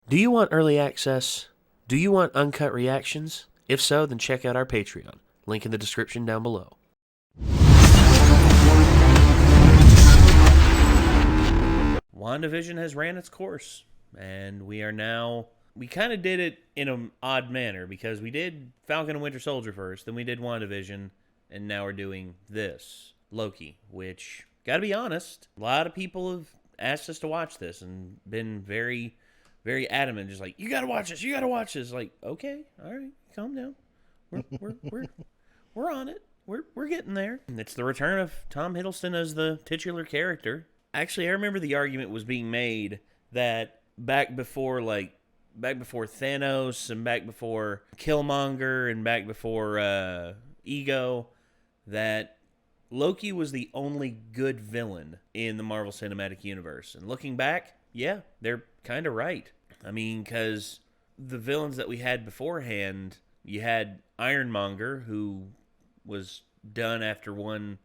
Do you want early access? Do you want uncut reactions? If so, then check out our Patreon. Link in the description down below. WandaVision has ran its course, and we kind of did it in an odd manner, because we did Falcon and Winter Soldier first, then we did WandaVision, and now we're doing this, Loki, which, gotta be honest, a lot of people have asked us to watch this and been very, very adamant, just like, you gotta watch this, Like, okay, all right, calm down. We're on it. We're getting there. It's the return of Tom Hiddleston as the titular character. Actually, I remember the argument was being made that back before Thanos and back before Killmonger and back before Ego, that Loki was the only good villain in the Marvel Cinematic Universe. And looking back, yeah, they're kind of right. I mean, because the villains that we had beforehand, you had Ironmonger, who was done after one.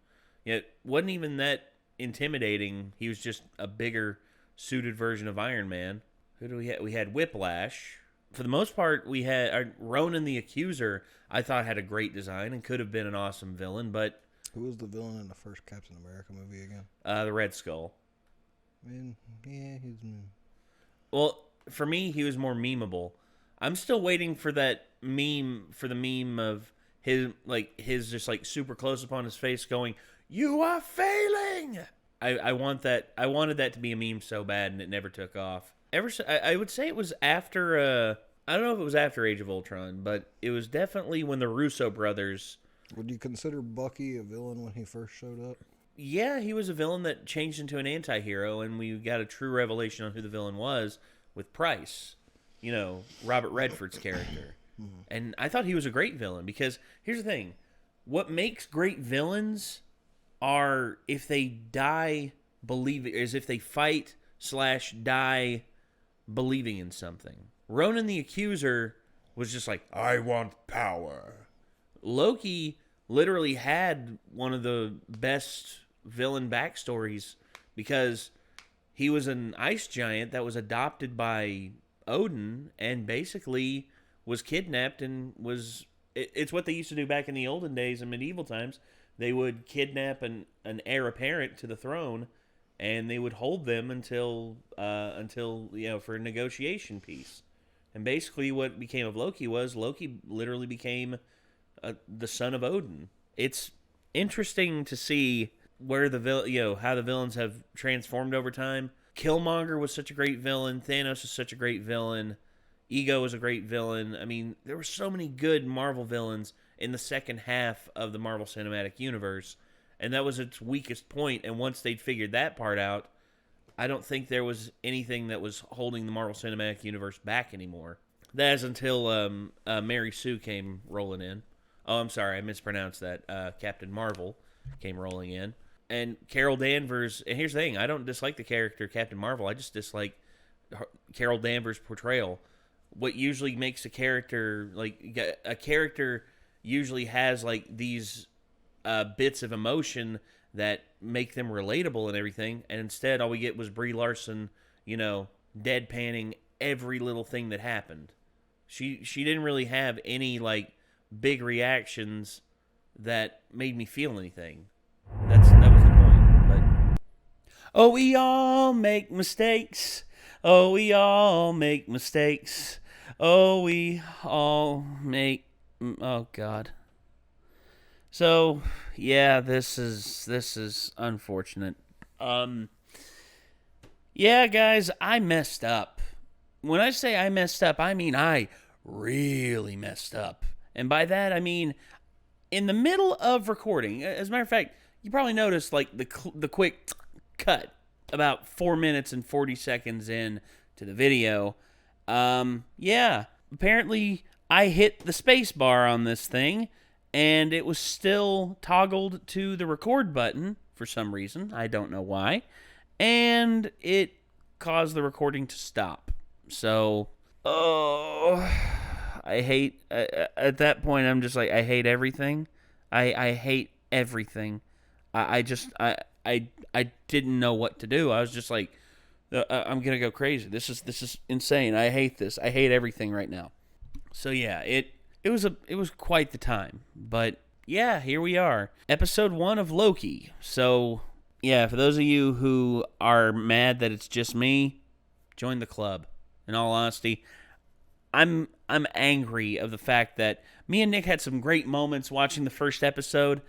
It wasn't even that intimidating. He was just a bigger suited version of Iron Man. Who do we have? We had Whiplash. For the most part, we had Ronan the Accuser. I thought had a great design and could have been an awesome villain, but who was the villain in the first Captain America movie again? The Red Skull. Yeah, he's. Well, for me, he was more memeable. I'm still waiting for that meme, of his just like super close up on his face going, "You are failing." I want that. I wanted that to be a meme so bad, and it never took off. I would say it was after. I don't know if it was after Age of Ultron, but it was definitely when the Russo brothers. Would you consider Bucky a villain when he first showed up? Yeah, he was a villain that changed into an anti-hero, and we got a true revelation on who the villain was with Price. You know, Robert Redford's character. And I thought he was a great villain, because here's the thing. What makes great villains are if they die believing, is if they fight/die believing in something. Ronan the Accuser was just like, I want power. Loki literally had one of the best villain backstories, because he was an ice giant that was adopted by Odin and basically was kidnapped and was... It's what they used to do back in the olden days in medieval times. They would kidnap an heir apparent to the throne, and they would hold them until for a negotiation peace. And basically what became of Loki was Loki literally became the son of Odin. It's interesting to see where how the villains have transformed over time. Killmonger was such a great villain. Thanos is such a great villain. Ego was a great villain. I mean, there were so many good Marvel villains in the second half of the Marvel Cinematic Universe, and that was its weakest point. And once they'd figured that part out, I don't think there was anything that was holding the Marvel Cinematic Universe back anymore. That is until Mary Sue came rolling in. Oh, I'm sorry, I mispronounced that. Captain Marvel came rolling in. And Carol Danvers, and here's the thing, I don't dislike the character Captain Marvel, I just dislike Carol Danvers' portrayal. What usually makes a character usually has like these bits of emotion that make them relatable and everything, and instead all we get was Brie Larson, deadpanning every little thing that happened. She didn't really have any like big reactions that made me feel anything. That was the point. But oh, we all make mistakes. Oh, we all make mistakes. Oh, we all make... Oh, God. So, yeah, this is unfortunate. Yeah, guys, I messed up. When I say I messed up, I mean I really messed up. And by that, I mean in the middle of recording. As a matter of fact, you probably noticed like the quick cut about 4 minutes and 40 seconds in to the video. Yeah, apparently I hit the space bar on this thing, and it was still toggled to the record button for some reason. I don't know why. And it caused the recording to stop. So, I hate... at that point, I'm just like, I hate everything. I hate everything. I didn't know what to do. I was just like, I'm gonna go crazy. This is insane. I hate this. I hate everything right now. So yeah, it was quite the time. But yeah, here we are, episode 1 of Loki. So yeah, for those of you who are mad that it's just me, join the club. In all honesty, I'm angry of the fact that me and Nick had some great moments watching the first episode.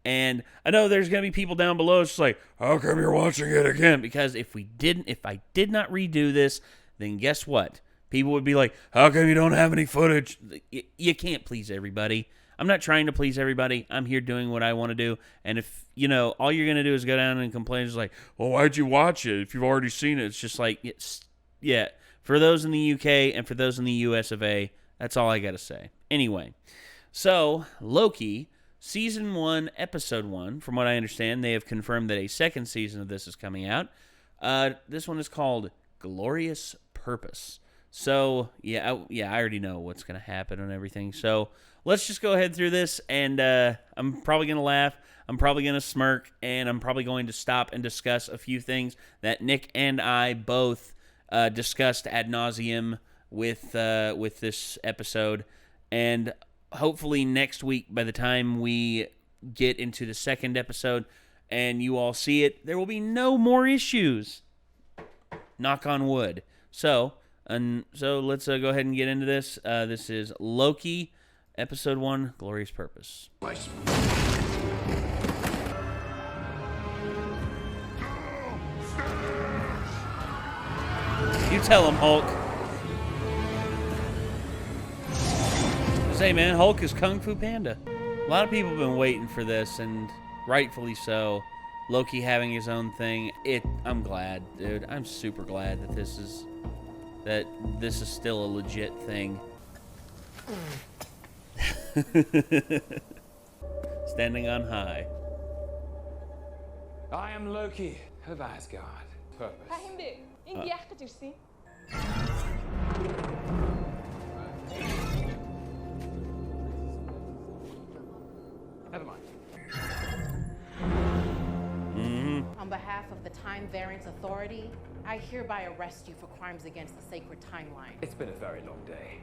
And I know there's going to be people down below just like, how come you're watching it again? Because if I did not redo this, then guess what? People would be like, how come you don't have any footage? You can't please everybody. I'm not trying to please everybody. I'm here doing what I want to do. And if, all you're going to do is go down and complain, it's like, well, why'd you watch it if you've already seen it? It's just like, yeah. For those in the UK and for those in the US of A, that's all I got to say. Anyway, so Loki... Season 1, Episode 1, from what I understand, they have confirmed that a second season of this is coming out. This one is called Glorious Purpose. So, I already know what's going to happen and everything. So, let's just go ahead through this, and I'm probably going to laugh, I'm probably going to smirk, and I'm probably going to stop and discuss a few things that Nick and I both discussed ad nauseum with this episode. And hopefully next week, by the time we get into the second episode and you all see it, there will be no more issues. Knock on wood. So let's go ahead and get into this. This is Loki, Episode 1, Glorious Purpose. You tell him, Hulk. Hey man, Hulk is Kung Fu Panda. A lot of people have been waiting for this, and rightfully so. Loki having his own thing. I'm glad, dude. I'm super glad that this is still a legit thing. Standing on high. I am Loki of Asgard. Purpose. Never mind. On behalf of the Time Variance Authority, I hereby arrest you for crimes against the sacred timeline. It's been a very long day,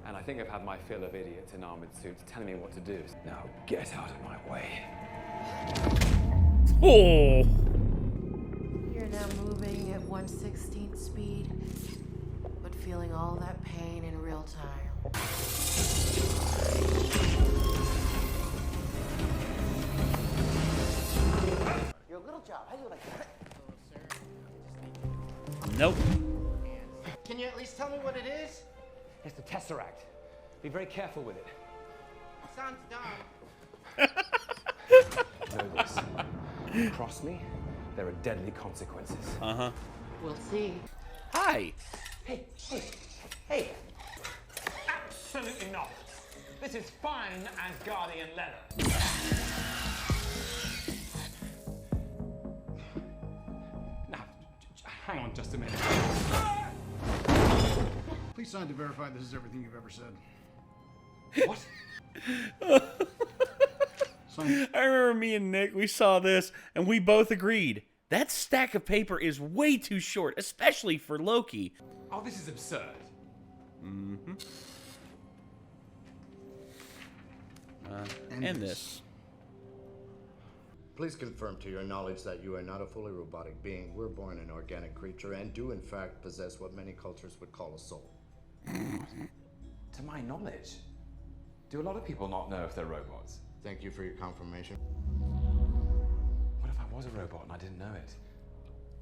and I think I've had my fill of idiots in armored suits telling me what to do. Now get out of my way. Oh! You're now moving at 1/16th speed, but feeling all that pain in real time. Your little job. How do you like that? Nope. Can you at least tell me what it is? It's the Tesseract. Be very careful with it. Sounds dumb. Know this. Cross me, there are deadly consequences. Uh-huh. We'll see. Hi. Hey. Absolutely not. This is fine Asgardian leather. Now, hang on just a minute. Please sign to verify this is everything you've ever said. What? Sign. I remember me and Nick, we saw this, and we both agreed. That stack of paper is way too short, especially for Loki. Oh, this is absurd. Mm-hmm. And this. Please confirm to your knowledge that you are not a fully robotic being. We're born an organic creature and do in fact possess what many cultures would call a soul. To my knowledge, do a lot of people not know if they're robots? Thank you for your confirmation. What if I was a robot and I didn't know it?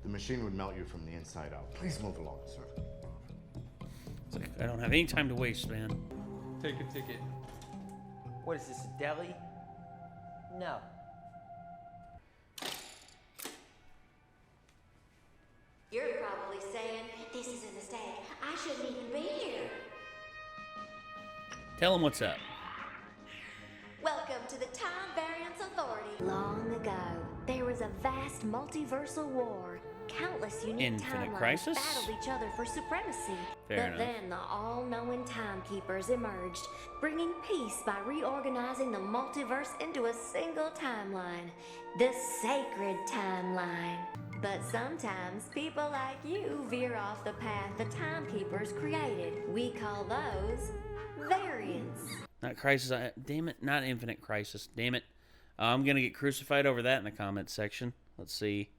The machine would melt you from the inside out. Please move along, sir. It's like, I don't have any time to waste, man. Take a ticket. What is this, a deli? No. You're probably saying, this is a mistake. I shouldn't even be here. Tell him what's up. Welcome to the Time Variance Authority. Long ago, there was a vast vast multiversal war. Countless unique Infinite timelines Crisis? battled each other for supremacy. Fair but enough. then the all-knowing timekeepers emerged, bringing peace by reorganizing the multiverse into a single timeline. The sacred timeline. But sometimes people like you veer off the path the timekeepers created. We call those variants. Not Crisis. Damn it. Not Infinite Crisis. Damn it. I'm going to get crucified over that in the comments section. Let's see.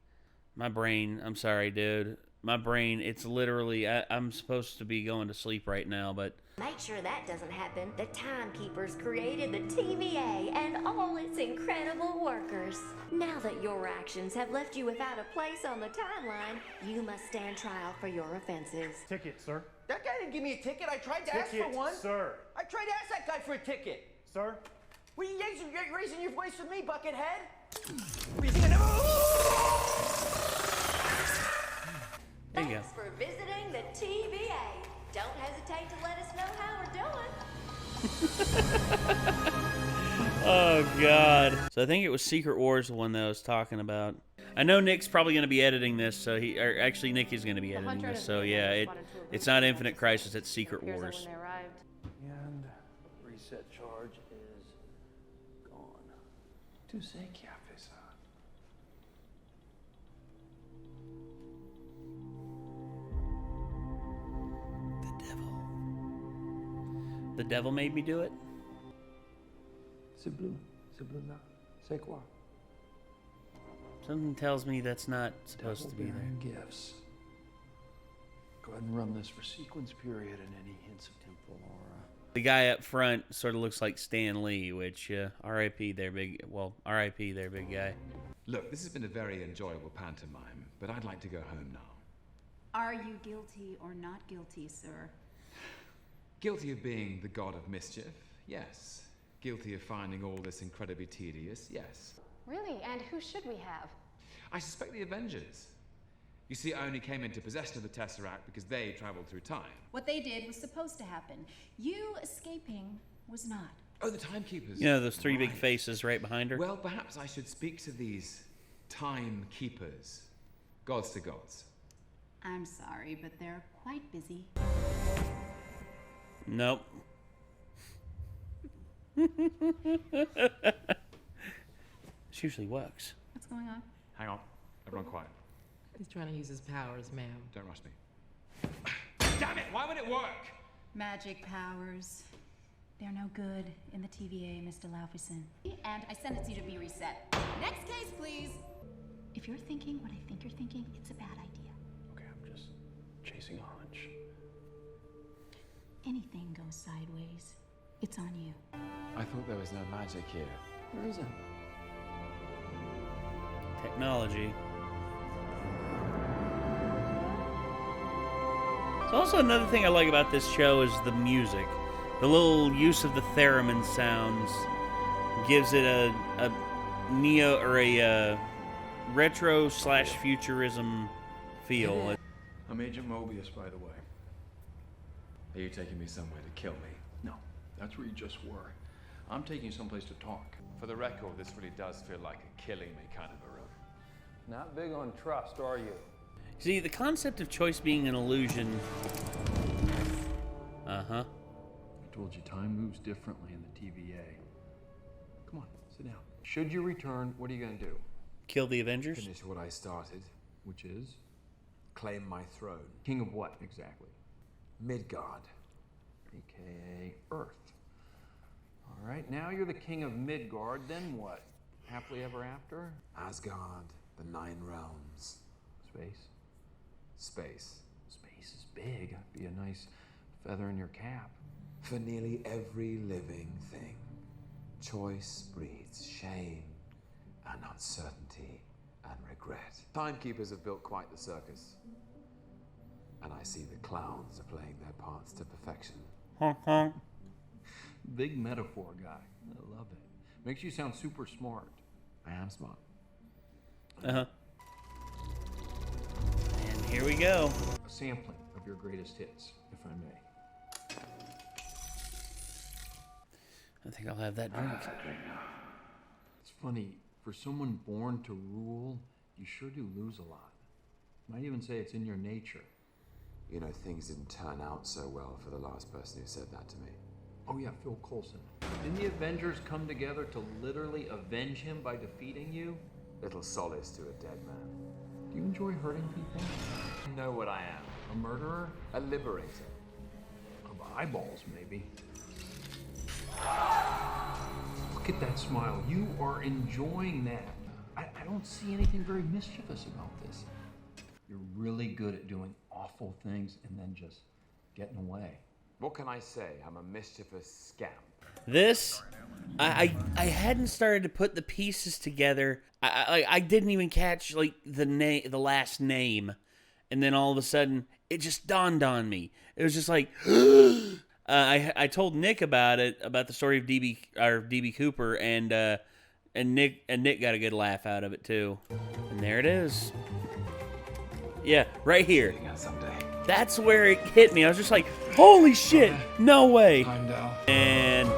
My brain. I'm sorry, dude. My brain. It's literally. I'm supposed to be going to sleep right now, but. Make sure that doesn't happen. The timekeepers created the TVA and all its incredible workers. Now that your actions have left you without a place on the timeline, you must stand trial for your offenses. Ticket, sir. That guy didn't give me a ticket. I tried to ask for one. Sir. I tried to ask that guy for a ticket. Sir? What are you raising your voice with me, Buckethead? What do you think I never... There you go. Thanks for visiting the TVA. Don't hesitate to let us know how we're doing. Oh, God. So I think it was Secret Wars, the one that I was talking about. I know Nick's probably going to be editing this, so or actually Nick is going to be editing this. So yeah, it's not Infinite Crisis, it's Secret Wars. And reset charge is gone. Tu sais qui a fait ça? The devil. The devil made me do it? C'est bleu là. C'est quoi? Something tells me that's not supposed to be there. Gifts. Go ahead and run this for sequence period and any hints of temporal aura. The guy up front sort of looks like Stan Lee, which, R.I.P. there, big guy. Look, this has been a very enjoyable pantomime, but I'd like to go home now. Are you guilty or not guilty, sir? Guilty of being the god of mischief? Yes. Guilty of finding all this incredibly tedious? Yes. Really? And who should we have? I suspect the Avengers. You see, I only came into possession of the Tesseract because they traveled through time. What they did was supposed to happen. You escaping was not. Oh, the Timekeepers. You know those three big faces right behind her? Well, perhaps I should speak to these Timekeepers. Gods to gods. I'm sorry, but they're quite busy. Nope. This usually works. What's going on? Hang on. Everyone quiet. He's trying to use his powers, ma'am. Don't rush me. Damn it! Why would it work? Magic powers. They're no good in the TVA, Mr. Laufeyson. And I sentence you to be reset. Next case, please. If you're thinking what I think you're thinking, it's a bad idea. Okay, I'm just chasing a hunch. Anything goes sideways, it's on you. I thought there was no magic here. There isn't. Technology. So also another thing I like about this show is the music. The little use of the theremin sounds gives it a neo or a retro / futurism feel. I'm Agent Mobius, by the way. Are you taking me somewhere to kill me? No, that's where you just were. I'm taking you someplace to talk. For the record, this really does feel like a killing me kind of a room. Not big on trust, are you? See, the concept of choice being an illusion. Uh-huh. I told you time moves differently in the TVA. Come on, sit down. Should you return, what are you going to do? Kill the Avengers? Finish what I started. Which is? Claim my throne. King of what, exactly? Midgard. AKA Earth. All right, now you're the king of Midgard, then what? Happily ever after? Asgard, the 9 realms. Space? Space. Space is big. That'd be a nice feather in your cap. For nearly every living thing, choice breeds shame and uncertainty and regret. Timekeepers have built quite the circus. And I see the clowns are playing their parts to perfection. Honk, honk. Big metaphor guy. I love it. Makes you sound super smart. I am smart. Uh-huh. And here we go. A sampling of your greatest hits, if I may. I think I'll have that drink. It's funny, for someone born to rule, You sure do lose a lot. Might even say it's in your nature. You know, things didn't turn out so well for the last person who said that to me. Oh yeah, Phil Coulson. Didn't the Avengers come together to literally avenge him by defeating you? Little solace to a dead man. Do you enjoy hurting people? You know what I am. A murderer? A liberator. Of eyeballs, maybe. Look at that smile. You are enjoying that. I don't see anything very mischievous about this. You're really good at doing awful things and then just getting away. What can I say? I'm a mischievous scamp. This, I hadn't started to put the pieces together. I didn't even catch like the last name, and then all of a sudden it just dawned on me. It was just like, I told Nick about it, about the story of DB Cooper, and Nick got a good laugh out of it too. And there it is. Yeah, right here. That's where it hit me. I was just like, holy shit, no way. And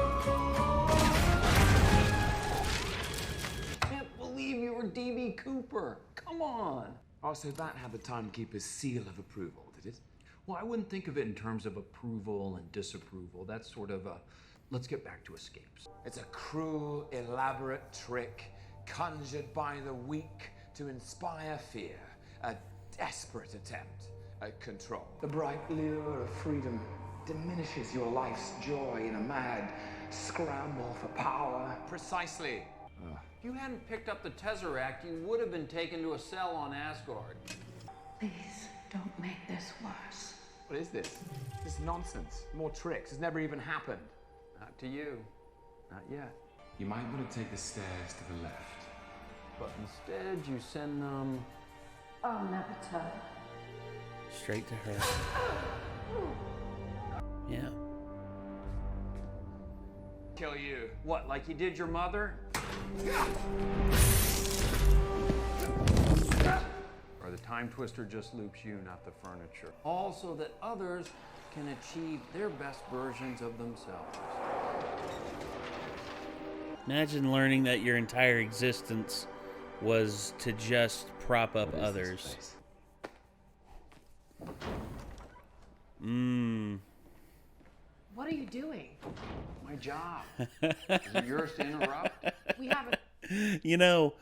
Can't believe you were DB Cooper. Come on. Oh, so that had the timekeeper's seal of approval, did it? Well, I wouldn't think of it in terms of approval and disapproval. That's sort of a, let's get back to escapes. It's a cruel, elaborate trick conjured by the weak to inspire fear. A desperate attempt at control. The bright lure of freedom diminishes your life's joy in a mad scramble for power. Precisely. If you hadn't picked up the Tesseract, you would have been taken to a cell on Asgard. Please, don't make this worse. What is this? This is nonsense. More tricks. It's never even happened. Not to you. Not yet. You might want to take the stairs to the left. But instead, you send them... I'll never tell. straight to her. Yeah. Kill you. What, like you did your mother? Or the time twister just loops you, not the furniture. Also that others can achieve their best versions of themselves. Imagine learning that your entire existence was to just prop up others. What are you doing? My job. Is it yours to interrupt? We haven't. You know,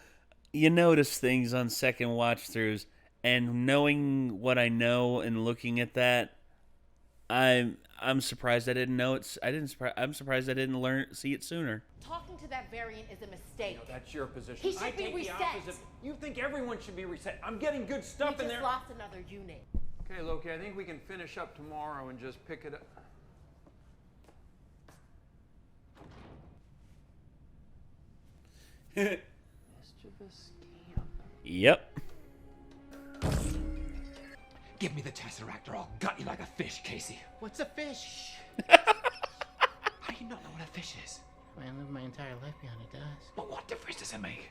you notice things on second watch throughs, and knowing what I know and looking at that, I'm surprised I didn't know it. I'm surprised I didn't see it sooner. Talking to that variant is a mistake. No, that's your position. He should I be take reset. the opposite. You think everyone should be reset? I'm getting good stuff We in just there. lost another unit. Okay, Loki, I think we can finish up tomorrow and just pick it up. Mischievous scamp. Yep. Give me the Tesseract or I'll gut you like a fish, Casey. What's a fish? How do you not know what a fish is? I live my entire life behind it does. But what difference does it make?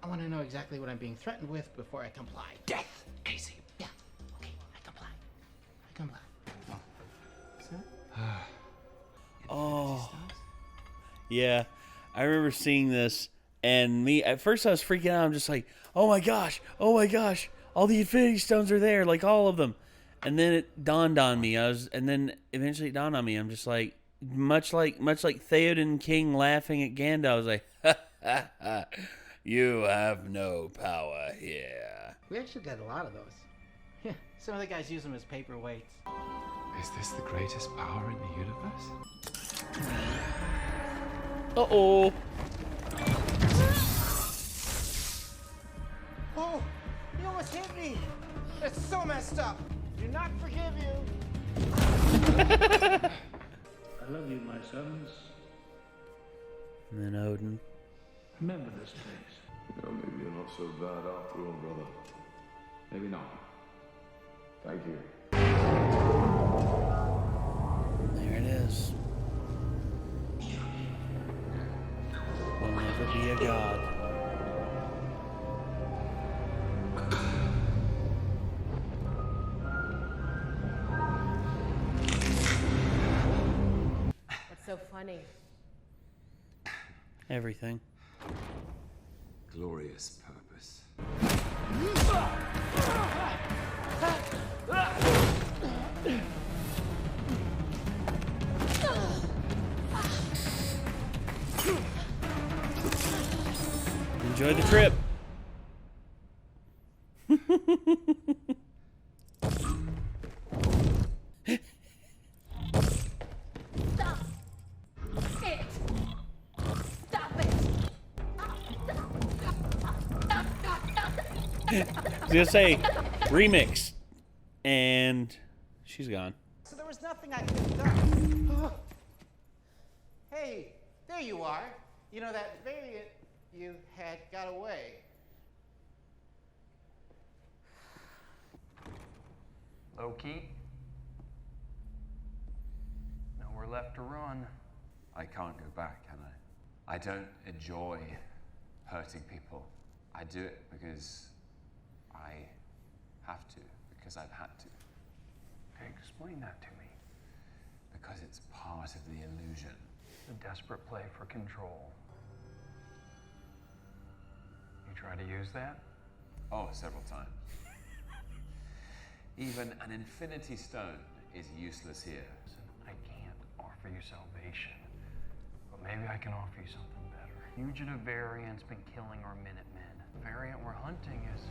I want to know exactly what I'm being threatened with before I comply. Death, Casey. Yeah. Okay, I comply. I comply. Oh. Yeah. I remember seeing this, and at first I was freaking out. I'm just like, oh my gosh, all the Infinity Stones are there, like all of them. And then it dawned on me. And then eventually it dawned on me. I'm just like, much like Theoden King laughing at Gandalf. I was like, ha ha ha, you have no power here. We actually got a lot of those. Yeah, some of the guys use them as paperweights. Is this the greatest power in the universe? Uh-oh. Oh, you almost hit me. That's so messed up. Do not forgive you. I love you, my sons. And then Odin. Remember this place. You know, maybe you're not so bad after all, brother. Maybe not. Thank you. There it is. Will never be a god. What's so funny? Everything. Glorious purpose. Enjoy the trip. Stop it! Stop it! I was gonna say remix, and she's gone. So there was nothing I could have done. Hey, there you are. You know, that variant you had got away. Loki. Nowhere left to run. I can't go back, can I? I don't enjoy hurting people. I do it because I have to, because I've had to. Okay, explain that to me. Because it's part of the illusion. The desperate play for control. You try to use that? Oh, several times. Even an infinity stone is useless here. Listen, I can't offer you salvation, but maybe I can offer you something better. Fugitive variant's been killing our Minutemen. The variant we're hunting is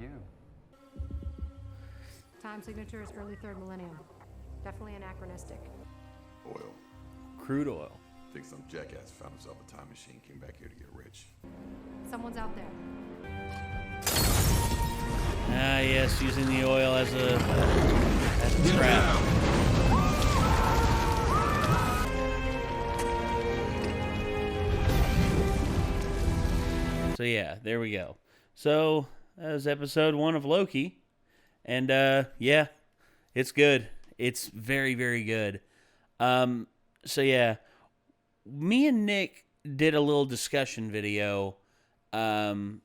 you. Time signature is early 3rd millennium. Definitely anachronistic. Oil. Crude oil. Think some jackass found himself a time machine, came back here to get rich. Someone's out there. Ah, yes, using the oil as a trap. So yeah, there we go. So that was episode 1 of Loki, and yeah, it's good. It's very, very good. So yeah, me and Nick did a little discussion video, like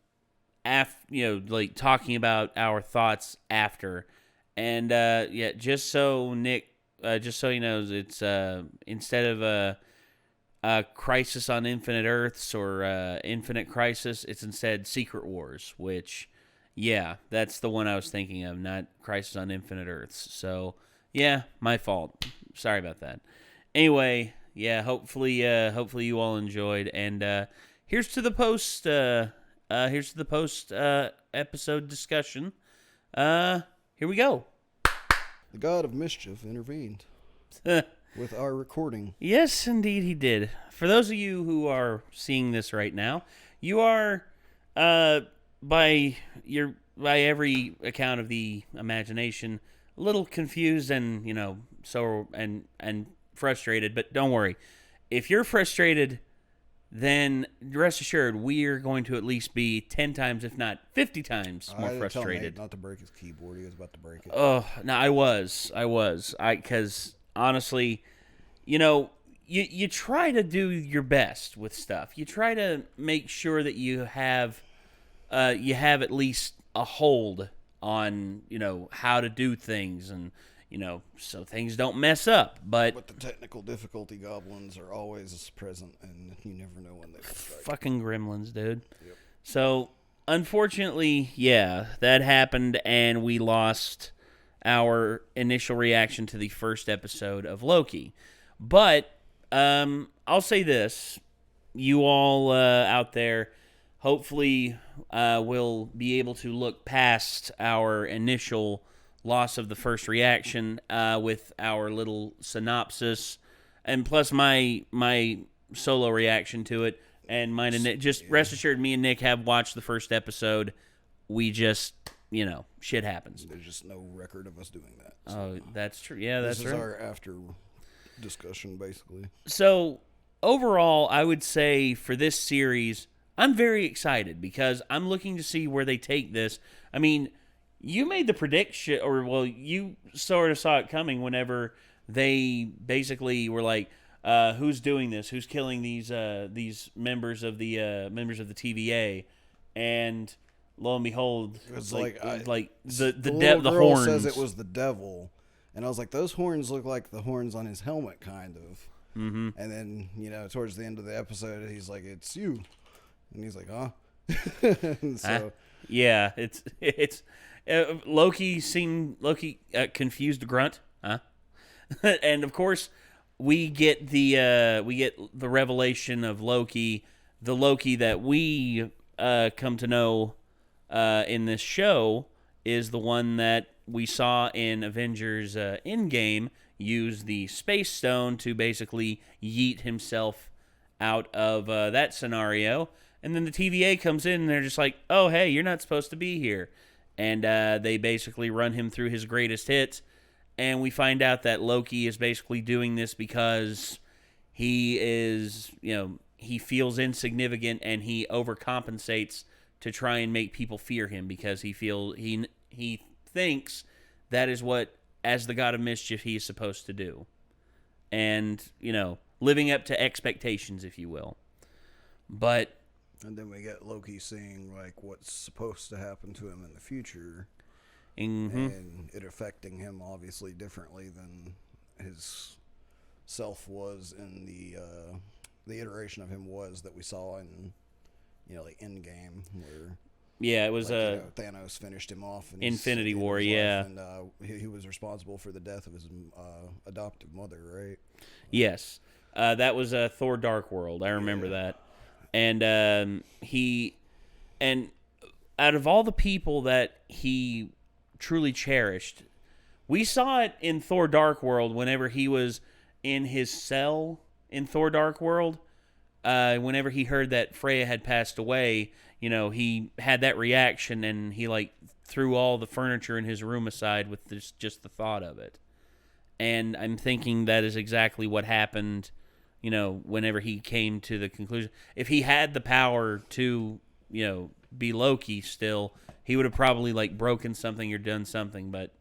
talking about our thoughts after, and yeah, just so Nick, just so he knows, it's instead of Crisis on Infinite Earths or Infinite Crisis, it's instead Secret Wars, which, yeah, that's the one I was thinking of, not Crisis on Infinite Earths. So yeah, my fault. Sorry about that. Anyway, yeah, hopefully you all enjoyed, and here's to the post episode discussion. Here we go. The God of Mischief intervened with our recording. Yes, indeed he did. For those of you who are seeing this right now, you are by every account of the imagination a little confused and, and frustrated, but don't worry. If you're frustrated, then rest assured we are going to at least be 10 times, if not 50 times more frustrated. Not to break his keyboard. He was about to break it. Oh, no, I was. Because honestly, you try to do your best with stuff. You try to make sure that you have at least a hold on, how to do things, and, so things don't mess up. But the technical difficulty goblins are always present, and you never know when they will strike. Fucking gremlins, dude. Yep. So, unfortunately, yeah, that happened, and we lost our initial reaction to the first episode of Loki. But I'll say this. You all out there hopefully will be able to look past our initial loss of the first reaction with our little synopsis, and plus my solo reaction to it, and mine and Nick. Just rest assured, me and Nick have watched the first episode. We just, shit happens. There's just no record of us doing that. So. Oh, that's true. Yeah, that's right. This is our after discussion, basically. So, overall, I would say for this series, I'm very excited because I'm looking to see where they take this. I mean, you made the prediction, you sort of saw it coming whenever they basically were like, who's doing this? Who's killing these members of the TVA? And lo and behold, it was the girl horns. Says it was the devil, and I was like, those horns look like the horns on his helmet, kind of. Mm-hmm. And then towards the end of the episode, he's like, "It's you," and he's like, "Huh?" And so Yeah, it's Loki confused grunt, huh? And of course, we get the revelation of Loki, the Loki that we come to know in this show is the one that we saw in Avengers Endgame use the Space Stone to basically yeet himself out of that scenario. And then the TVA comes in and they're just like, oh, hey, you're not supposed to be here. And they basically run him through his greatest hits. And we find out that Loki is basically doing this because he is, he feels insignificant and he overcompensates to try and make people fear him because he thinks that is what, as the god of mischief, he is supposed to do. And, living up to expectations, if you will. But... And then we get Loki seeing, like, what's supposed to happen to him in the future. Mm-hmm. And it affecting him, obviously, differently than his self was in the iteration of him was that we saw in, like, Endgame, where... Yeah, it was Thanos finished him off in Infinity War, yeah. And he was responsible for the death of his adoptive mother, right? Yes. That was Thor Dark World. I remember that. And and out of all the people that he truly cherished, we saw it in Thor Dark World whenever he was in his cell in Thor Dark World. Whenever he heard that Freya had passed away, he had that reaction and he threw all the furniture in his room aside with just the thought of it. And I'm thinking that is exactly what happened, whenever he came to the conclusion. If he had the power to, be Loki still, he would have probably broken something or done something. But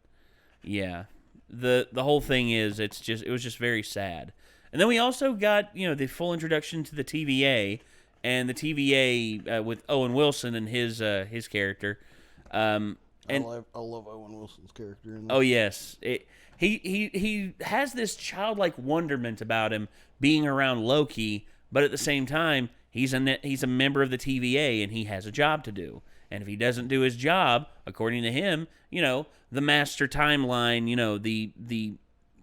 yeah, the whole thing is it was just very sad. And then we also got, the full introduction to the TVA, and the TVA with Owen Wilson and his character. I love Owen Wilson's character in this. Oh yes, he has this childlike wonderment about him being around Loki, but at the same time he's a member of the TVA and he has a job to do. And if he doesn't do his job, according to him, the master timeline,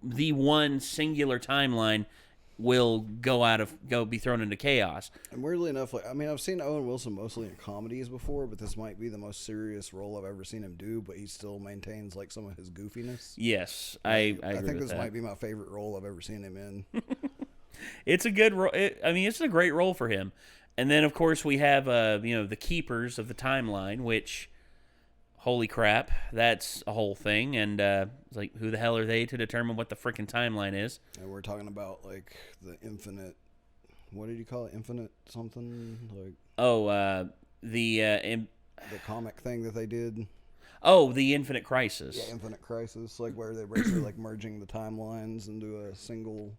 the one singular timeline will be thrown into chaos. And weirdly enough, I've seen Owen Wilson mostly in comedies before, but this might be the most serious role I've ever seen him do, but he still maintains some of his goofiness. Yes, I agree think with this that. might be my favorite role I've ever seen him in. It's a good role. It's a great role for him. And then of course we have the keepers of the timeline, which, holy crap, that's a whole thing. And it's who the hell are they to determine what the freaking timeline is? And we're talking about the infinite. What did you call it? Infinite something the comic thing that they did. Oh, the Infinite Crisis. Yeah, Infinite Crisis, where they're basically merging the timelines into a single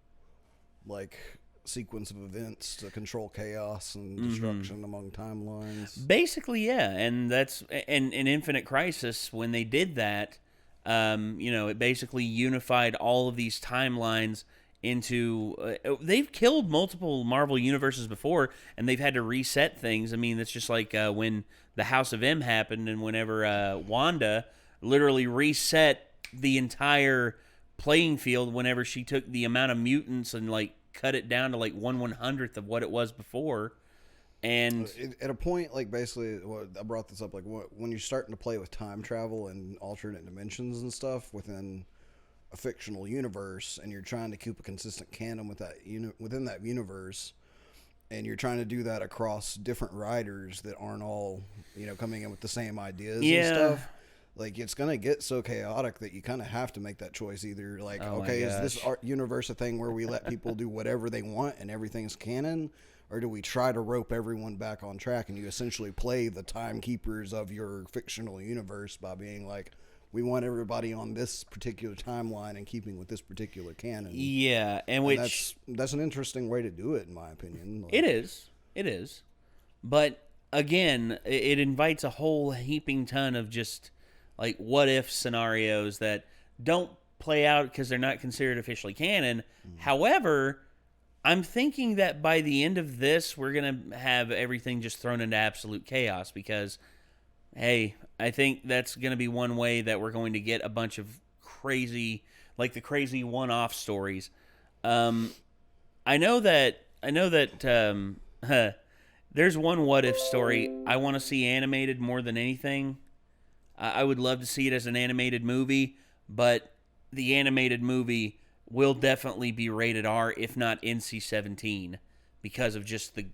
sequence of events to control chaos and destruction among timelines. Basically, yeah, and that's in Infinite Crisis when they did that. It basically unified all of these timelines into. They've killed multiple Marvel universes before, and they've had to reset things. I mean, it's just when the House of M happened, and whenever Wanda literally reset the entire playing field whenever she took the amount of mutants and cut it down to 1/100th of what it was before. And at a point, basically, I brought this up, when you're starting to play with time travel and alternate dimensions and stuff within a fictional universe, and you're trying to keep a consistent canon with that within that universe, and you're trying to do that across different writers that aren't all coming in with the same ideas and stuff. It's gonna get so chaotic that you kind of have to make that choice. Either is this art universe a thing where we let people do whatever they want and everything's canon, or do we try to rope everyone back on track and you essentially play the timekeepers of your fictional universe by being we want everybody on this particular timeline and keeping with this particular canon. Yeah, and that's an interesting way to do it, in my opinion. It is, but again, it invites a whole heaping ton of just what if scenarios that don't play out because they're not considered officially canon. However, I'm thinking that by the end of this, we're going to have everything just thrown into absolute chaos because hey, I think that's going to be one way that we're going to get a bunch of crazy, like the crazy one-off stories. I know that there's one what-if story I want to see animated more than anything. I would love to see it as an animated movie, but the animated movie will definitely be rated R, if not NC-17, because of just the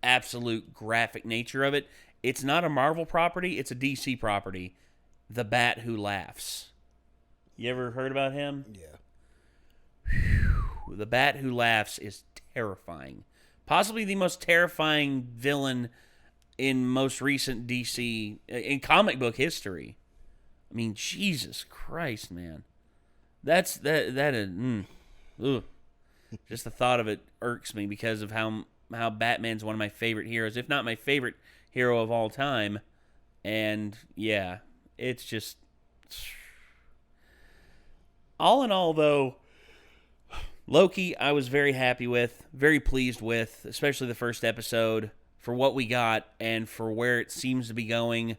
absolute graphic nature of it. It's not a Marvel property, it's a DC property. The Bat Who Laughs. You ever heard about him? Yeah. Whew. The Bat Who Laughs is terrifying. Possibly the most terrifying villain in most recent DC, in comic book history. I mean, Jesus Christ, man. Just the thought of it irks me because of how Batman's one of my favorite heroes, if not my favorite hero of all time. And yeah, it's just, all in all though, Loki I was very happy with, very pleased with, especially the first episode, for what we got and for where it seems to be going.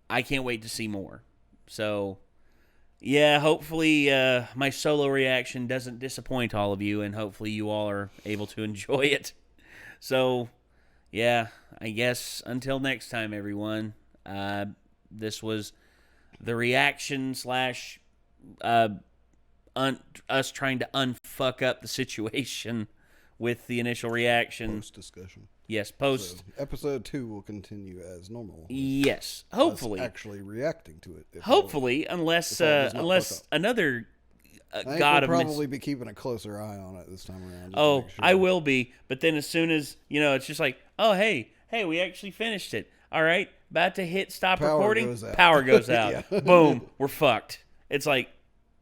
I can't wait to see more. So yeah, hopefully my solo reaction doesn't disappoint all of you, and hopefully you all are able to enjoy it. So, yeah, I guess until next time, everyone. This was the reaction / us trying to unfuck up the situation with the initial reaction. Post-discussion. Yes, post. So episode 2 will continue as normal. Yes, hopefully. Us actually reacting to it. Hopefully, unless another god we'll of probably be keeping a closer eye on it this time around. Oh, sure. I will be. But then as soon as, it's just like, oh, hey, we actually finished it. All right, about to hit stop recording. Power goes out. Yeah. Boom, we're fucked. It's like,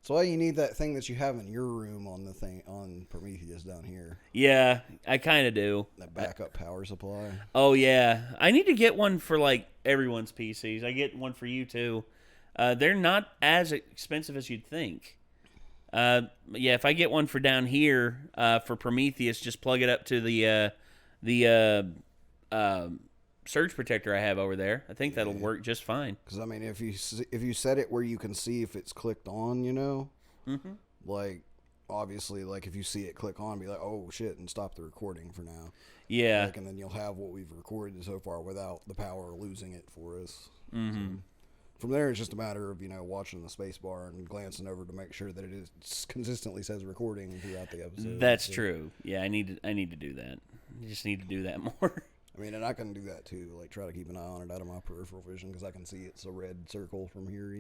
that's why you need that thing that you have in your room on Prometheus down here. Yeah, I kind of do. That backup power supply. Oh, yeah. I need to get one for, everyone's PCs. I get one for you, too. They're not as expensive as you'd think. Yeah, if I get one for down here for Prometheus, just plug it up to the surge protector I have over there. I think that'll work just fine. Because, I mean, if you set it where you can see if it's clicked on, obviously, if you see it click on, be like, oh, shit, and stop the recording for now. Yeah. And then you'll have what we've recorded so far without the power losing it for us. Mm-hmm. So, from there, it's just a matter of, watching the space bar and glancing over to make sure that it consistently says recording throughout the episode. That's true. Yeah, I need to do that. I just need to do that more. I mean, and I can do that too. Try to keep an eye on it out of my peripheral vision because I can see it's a red circle from here.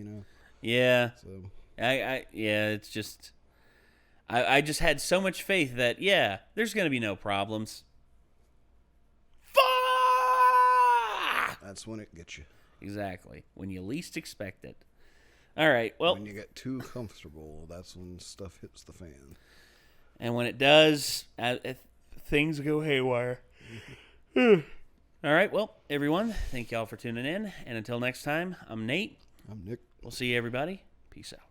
Yeah. So it's just I just had so much faith that there's gonna be no problems. That's when it gets you. Exactly. When you least expect it. All right. Well, when you get too comfortable, that's when stuff hits the fan. And when it does, things go haywire. All right. Well, everyone, thank y'all for tuning in. And until next time, I'm Nate. I'm Nick. We'll see you, everybody. Peace out.